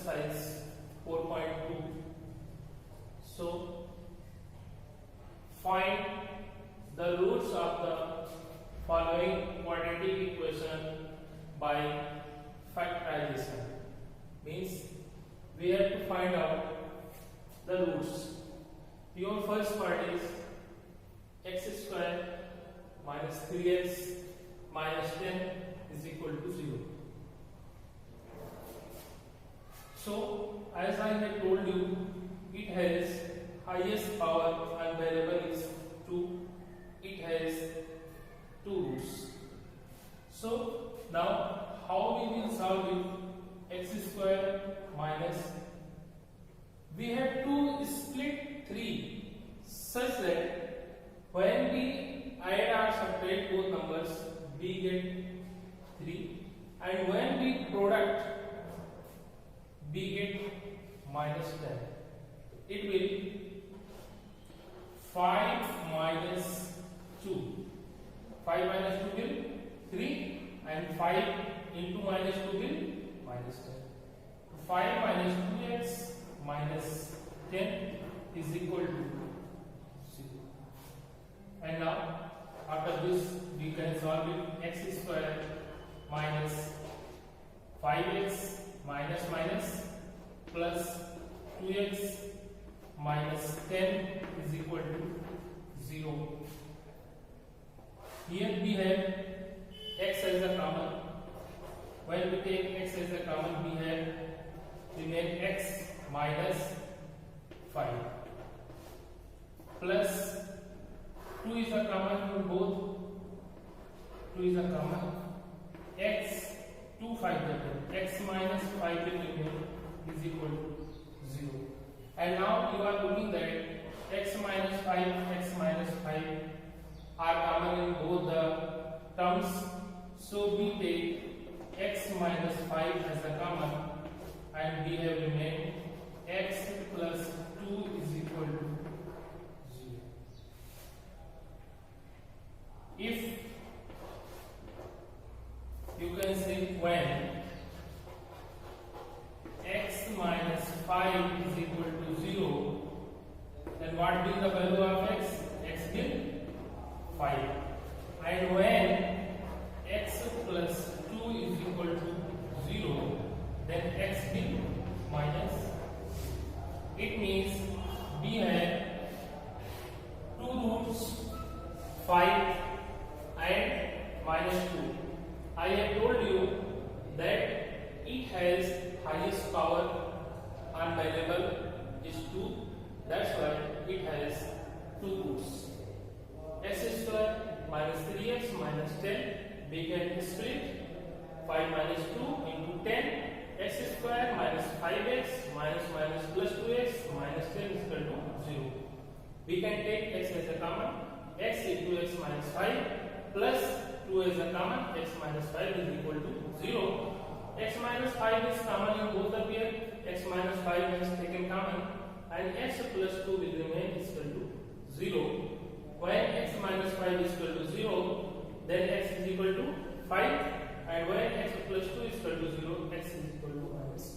exercise 4.2. So find the roots of the following quadratic equation by factorization. Means we have to find out the roots. Your first part is x square minus 3x minus 10 is equal to 0. So as I have told you, it has highest power and variable is 2. It has 2 roots. So now how we will solve it? X square minus, we have to split 3 such that when we add or subtract both numbers we get 3, and when we product we get minus 10. It will 5 minus 2. 5 minus 2 will 3, and 5 into minus 2 will minus 10. 5 minus 2x minus 10 is equal to 0. And now after this we can solve it. X square minus 5x minus minus plus 2x minus 10 is equal to 0. Here we have x as a common. When we take x as a common, we have remain x minus 5 plus 2 is a common in both. 2 is a common. X 2 5 x minus 5 will remain is equal to 0. And now you are looking that x minus 5 are common in both the terms. So we take x minus 5 as a common, and we have remained x plus 2 is equal to 0. If you can say when x minus 5 is equal to 0, then what will the value of x? X will 5. And when x plus 2 is equal to 0, then x will minus. It means we have 2 roots 5 and minus 2. I have told you that it has highest power and variable is 2. That's why it has 2 roots. X square minus 3x minus 10, we can split 5 minus 2 into 10. X square minus 5x minus plus 2x minus 10 is equal to 0. We can take x as a common. X into x minus 5 plus 2 as a common. X minus 5 is equal to 0. X minus 5 is common in both the pair. X minus 5 is taken common, and x plus 2 will remain is equal to 0. When x minus 5 is equal to 0, then x is equal to 5, and when x plus 2 is equal to 0, x is equal to minus.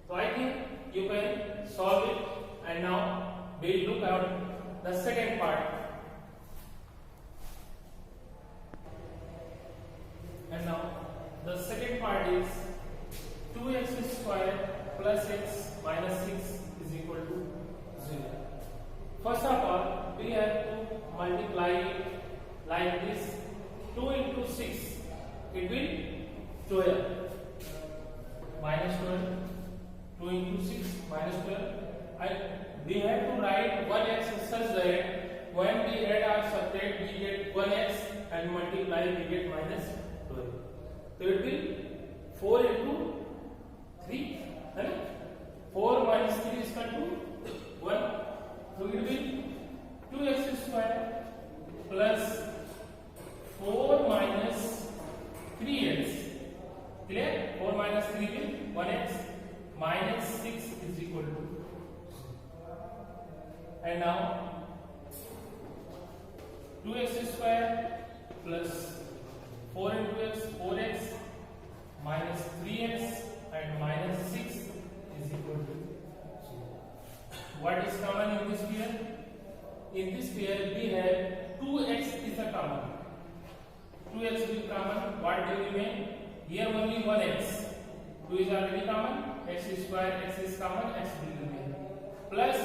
So I think you can solve it, and now we will look at the second part. And now the second part is 2x square plus x minus 6 is equal to 0. First of all, we have to multiply it like this. 2 into 6, it will 12. Minus 12. 2 into 6 minus 12. And we have to write 1x such that when we add or subtract, we get 1x, and multiply, we get minus 12. So it will 4 into 3. 4 minus 3 is equal to 1. So it will 2x square plus 4 minus 3x. Clear? 4 minus 3 will 1x minus 6 is equal to. And now 2x square plus 4 into x, 4x minus 3x and minus 6 what is common in this pair? In this pair we have 2x is a common. 2x will common. What will remain? Here only 1x. 2 is already common. X is square, x is common, x will remain. Plus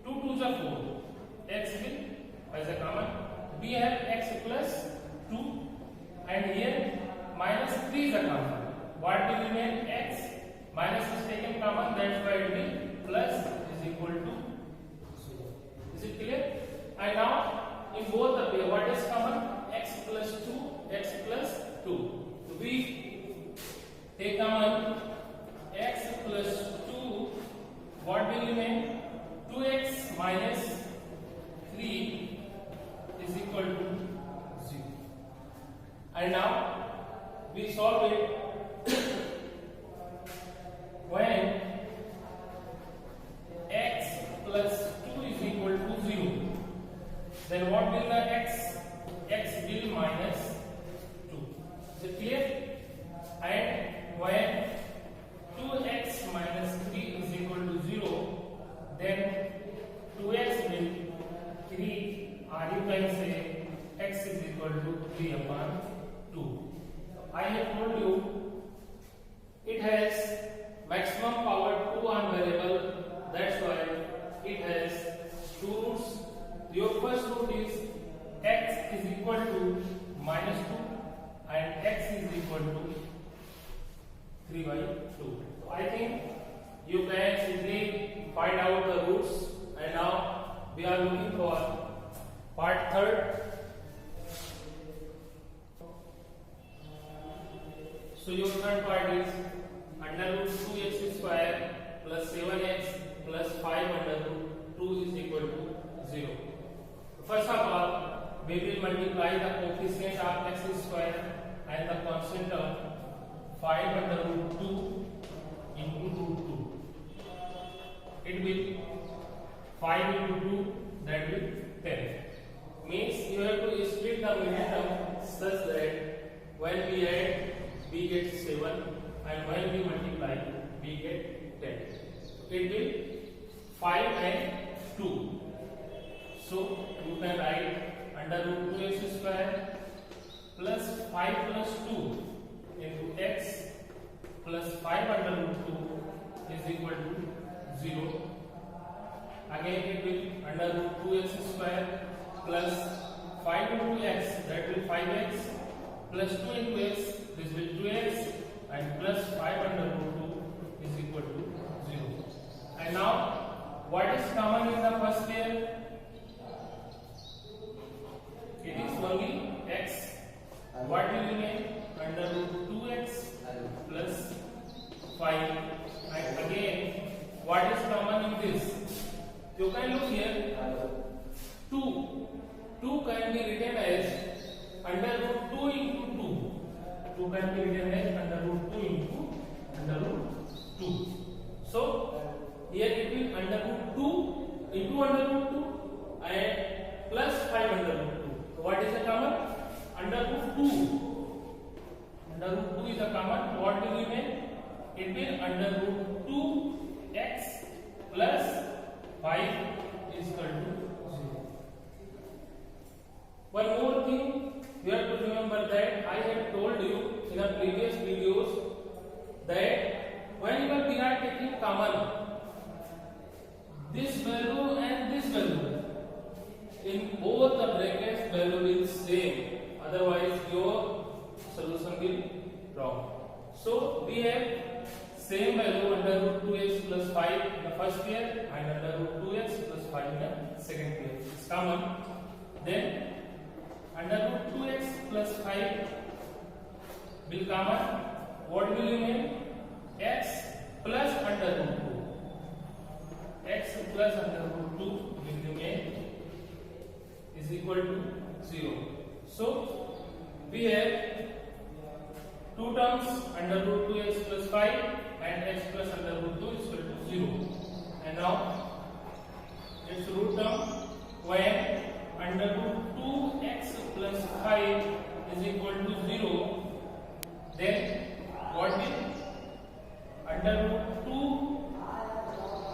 2 2s are 4. X will as a common. We have x plus 2 and here minus 3 is a common. What will remain? X minus is taken common, that's why it will plus is equal to 0. Is it clear? And now in both the pair, what is common? X plus 2, x plus 2. So we take common x plus 2, what will remain? 2x minus 3 is equal to 0. And now we solve it. When x plus 2 is equal to 0, then what will the x? X will minus 2. Is it clear? And when 2x minus 3 is equal to 0, then 2x will 3, or you can say x is equal to 3 upon 2. I have told you it has maximum power 2 on variable, that's why it has 2 roots. Your first root is x is equal to minus 2 and x is equal to 3 by 2. So I think you can simply find out the roots, and now we are looking for part third. So your third part is under root 2x square plus 7x plus 5 under root 2 is equal to 0. First of all, we will multiply the coefficient of x square and the constant term 5 under root 2 into root 2. It will 5 into 2, that will 10. Means you have to split the middle term such that when we add we get 7 and when we multiply we get 10. So it will 5 and 2. So you can write under root 2x square plus 5 plus 2 into x plus 5 under root 2 is equal to 0. Again it will under root 2x square plus 5 into x, that will 5x plus 2 into x, this will 2x, and plus 5 under root 2 is equal to 0. And now what is common in the first pair? It is only x. What will remain? Under root 2x plus 5. And again, what is common in this? You can look here. 2. 2 can be written as under root 2 into 2. 2 can be written as under root 2 into under root 2. So here it will under root 2 into under root 2 and plus 5 under root 2. So what is the common? Under root 2. Under root 2 is a common. What will remain? It will under root 2x plus 5 is equal to 0. One more thing you have to remember, that I have told you in the previous videos that whenever we are taking common, this value and this value, in both the brackets value is same, otherwise your solution will wrong. So we have same value under root 2x plus 5 in the first pair and under root 2x plus 5 in the second pair. It's common. Then under root 2x plus 5 will common. What will remain? X plus under root 2. X plus under root 2 will remain is equal to 0. So we have two terms under root 2x plus 5 and x plus under root 2 is equal to 0. And now its root term, when under root 2x plus 5 is equal to 0, then what will under root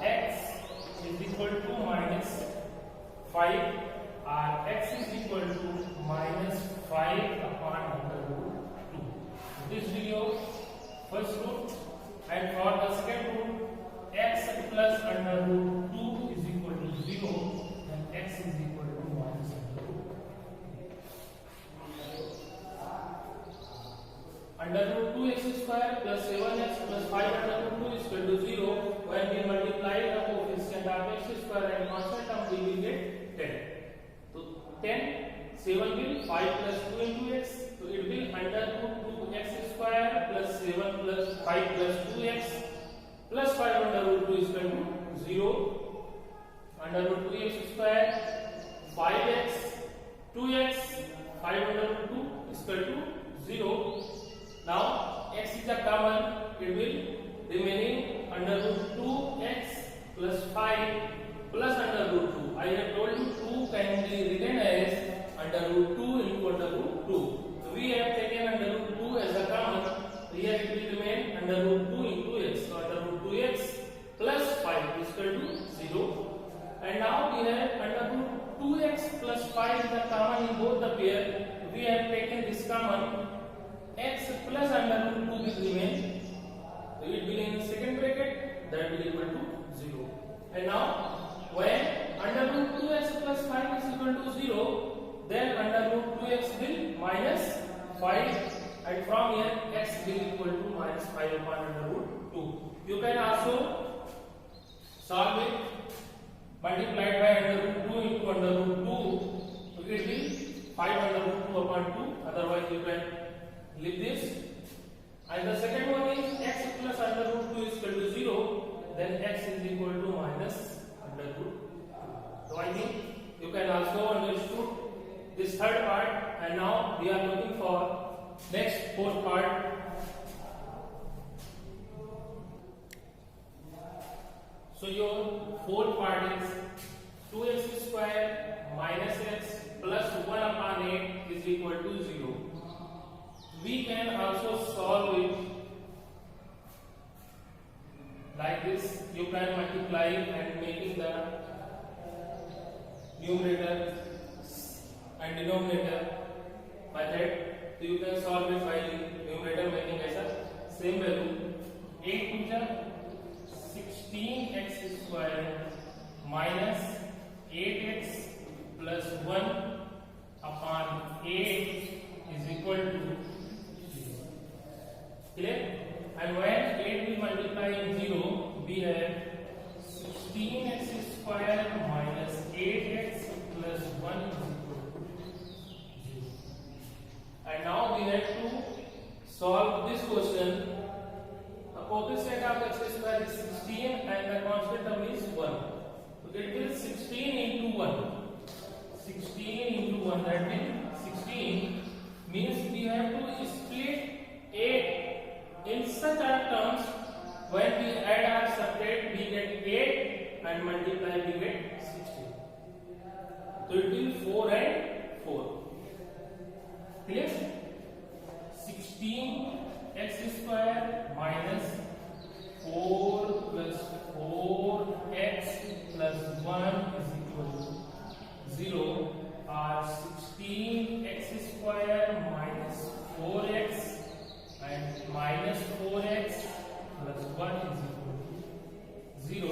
2x is equal 5 or x is equal to minus 5 upon under root 2. This will be your first root, and for the second root x plus under root 2 is equal to 0, and x is equal to minus under root 2x square plus 7x plus 5 under root 2 is equal to 0. When we multiply the coefficient of x square and constant term, we will get 10. So 10, 7 will 5 plus 2 into x, so it will under root 2x square plus 7 plus 5 plus 2x plus 5 under root 2 is equal to 0. Under root 2x square 5x 2x 5 under root 2 is equal to 0. Now x is a common, it will remaining under root 2x plus 5 plus under root 2. I have told you 2 can be written as under root 2 into under root 2. So we have taken under root 2 as a common. Here it will remain under root 2 into x. So under root 2x plus 5 is equal to 0. And now we have under root 2x plus 5 is a common in both the pair. We have taken this common. X plus under root 2 will remain. So it will be in the second bracket, that will equal to 0. And now when under root 2x plus 5 is equal to 0, then under root 2x will minus 5, and from here x will equal to minus 5 upon under root 2. You can also solve it multiplied by under root 2 into under root 2. So it will be 5 under root 2 upon 2. Otherwise you can leave this. And the second one is x plus under root 2 is equal to 0. Then x is equal to minus under root 2. So I think you can also understood this third part, and now we are looking for next fourth part. So your fourth part is 2x square minus x plus 1 upon 8 is equal to 0. We can also solve it like this. You can multiply and making the numerator and denominator method. So you can solve it by numerator making as a same value. 8 to the 16x square minus 8x plus 1 upon 8 is equal to 0. Clear? And when 8 will multiply in 0, we have 16x square minus 8x plus 1 is equal to 0. And now we have to solve this question. The coefficient of x square is 16 and the constant term is 1. So it will 16 into 1. 16 into 1, that means 16 means we have to split 8 in such terms. When we add or subtract, we get 8 and multiply, we get 16. So it will 4 and 4. Clear? 16 x square minus 4 plus 4x plus 1 is equal to 0, or 16 x square minus 4x and minus 4x plus 1 is equal to 0.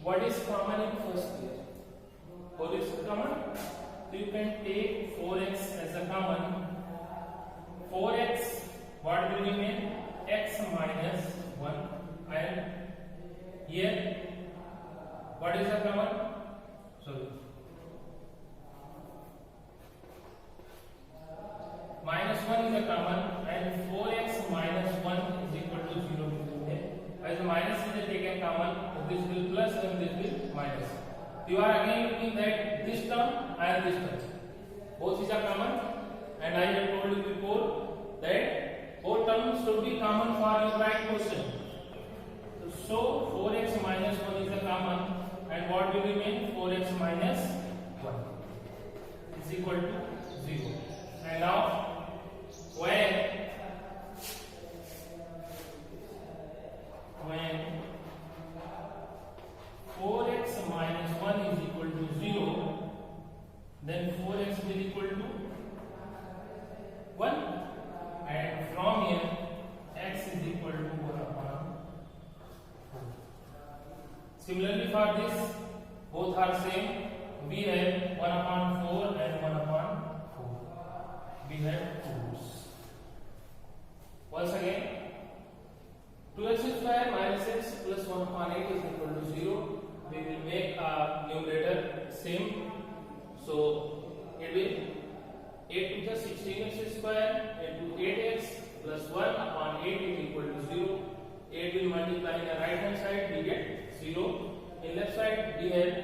What is common in first here? What is common? So you can take 4x as a common. 4x, what will remain? X minus 1. And here, what is the common? Sorry. Minus 1 is a common, and 4x minus 1 is equal to 0. As the minus is taken common, this will plus and this will minus. You are again looking at this term and this term. Both is a common, and I have told you before that both terms should be common for your right question. So 4x minus 1 is a common, and what will remain? 4x minus 1 is equal to 0. And now when 4x minus 1 is equal Similarly for this, both are same. We have 1 upon 4 and 1 upon 4. We have 2 roots. Once again, 2x square minus x plus 1 upon 8 is equal to 0. We will make our numerator same. So it will 8 to the 16x square into 8x plus 1 upon 8 is equal to 0. 8 will multiply in the right hand side, we get 0. In left side we have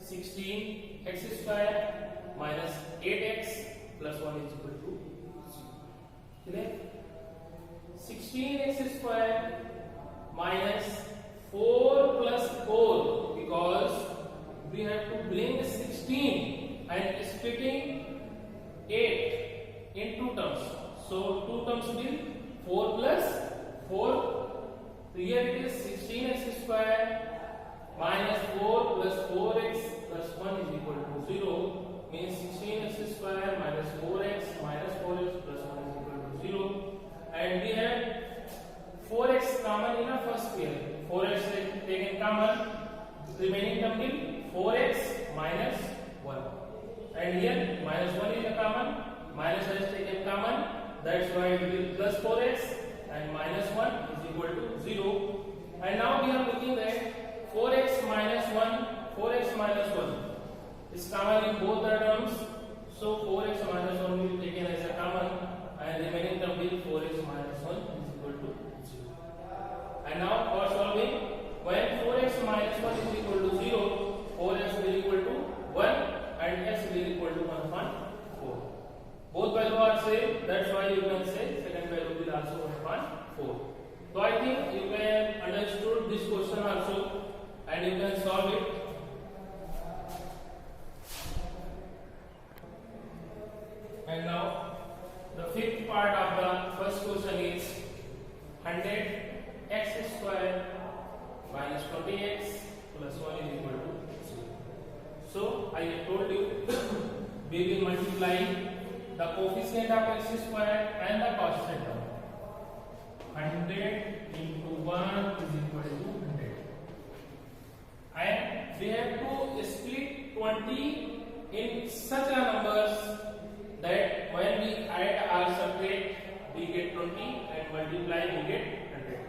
16x square minus 8x plus 1 is equal to 0. Clear? 16x square minus 4 plus 4, because we have to bring 16 and splitting 8 in 2 terms. So 2 terms will 4 plus 4. So here it is 16x square minus 4 plus 4x plus 1 is equal to 0. Means 16x square minus 4x minus 4x plus 1 is equal to 0. And we have 4x common in the first pair. 4x is taken common. Remaining term will 4x minus 1. And here minus 1 is a common. Minus is taken common. That's why it will plus 4x and minus 1 is equal to 0. And now we are looking at 4x minus 1. 4x minus 1 is common in both the terms. So 4x minus 1 will be taken as a common. And remaining term will 4x minus 1 is equal to 0. And now for solving, when 4x minus 1 is equal to 0, 4x will equal to 1 and x will equal to 1 upon 4. Both values are same, that's why you can say second value will also 1 upon 4. So I think you can understood this question also and you can solve it. And now the fifth part of the first question is 100x square minus 20x plus 1 is equal to 0. So I have told you we will multiply the coefficient of x square and the constant term. 100 into 1 is equal to 100. And we have to split 20 in such a numbers that when we add or subtract we get 20 and multiply we get 100.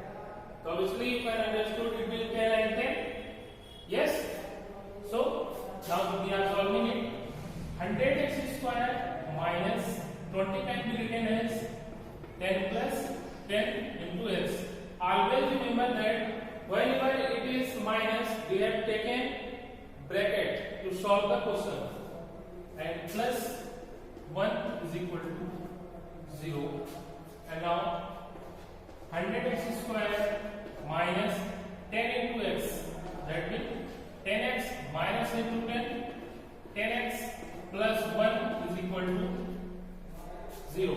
So obviously if I understood it will 10 and 10. Yes? So now we are solving it. 100x square minus 20 can be written as 10 plus 10 into x. Always remember that whenever it is minus we have taken bracket to solve the question, and plus 1 is equal to 0. And now 100x square minus 10 into x, that means 10x minus into 10, 10x plus 1 is equal to 0.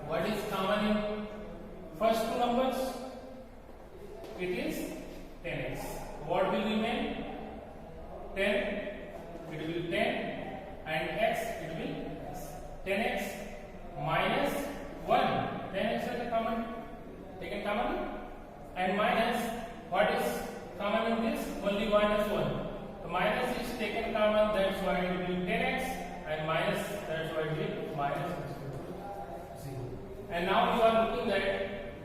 What is common in first two numbers? It is 10x. What will remain? 10, it will 10, and x, it will 10x minus 1. 10x is a common, taken common, and minus, what is common in this? Only minus 1. The minus is taken common, that's why it will be 10x, and minus, that's why it will minus 0. And now you are looking at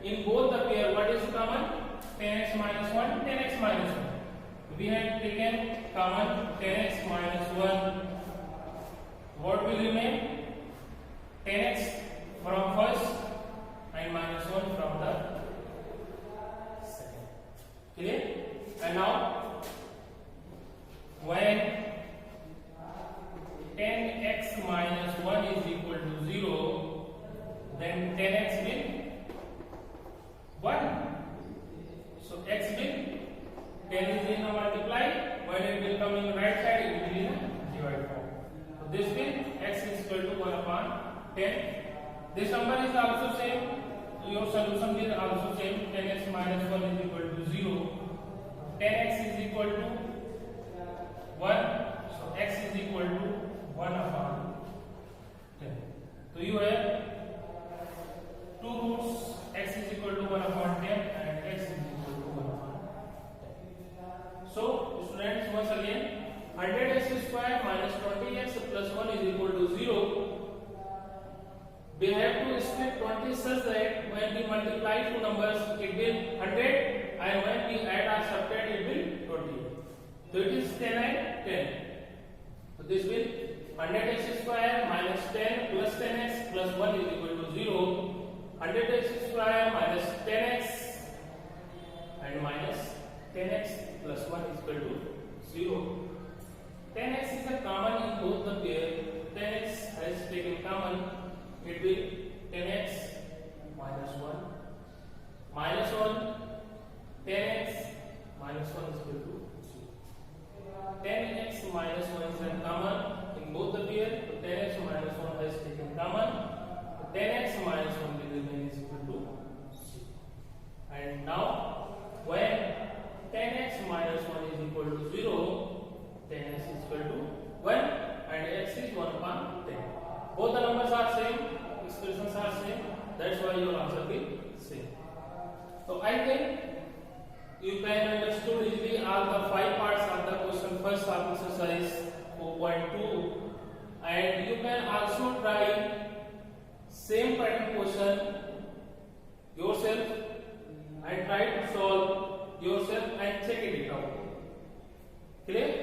in both the pair, what is common? 10x minus 1, 10x minus 1. We have taken common 10x minus 1. What will remain? 10x from first and minus 1 from the second. Clear? And now when 10x minus 1 is equal to 0, then 10x will 1. So x will 10 is in a multiply, when it will come in right side, it will be in a divide form. So this will x is equal to 1 upon 10. This number is also same. Your solution is also same. 10x minus 1 is equal to 0. 10x is equal to 1. So x is equal to 1 upon 10. So you have two roots. X is equal to 1 upon 10 and x is equal to 1 upon 10. square minus 20x plus 1 is equal to 0. We have to split 20 such that when we multiply two numbers it will 100 and when we add or subtract it will 20. So it is 10 and 10. So this will 100x square minus 10 plus 10x plus 1 is equal to 0. 100x square minus 10x and minus 10x plus 1 is equal to 0. 10x is a common in both the pair. 10x has taken common. It will 10x minus 1 minus 1 10x minus 1 is equal to 0. 10x minus 1 is a common in both the pair. So 10x minus 1 has taken common. 10x minus 1 will remain is equal to 0. And now when 10x minus 1 is equal to 0, 10x is equal to 1 and x is 1 upon 10. Both the numbers are same, expressions are same, that's why your answer will be same. So I think you can understand easily all the 5 parts of the question first of exercise 4.2, and you can also try same pattern question yourself and try to solve yourself and check it out. Clear?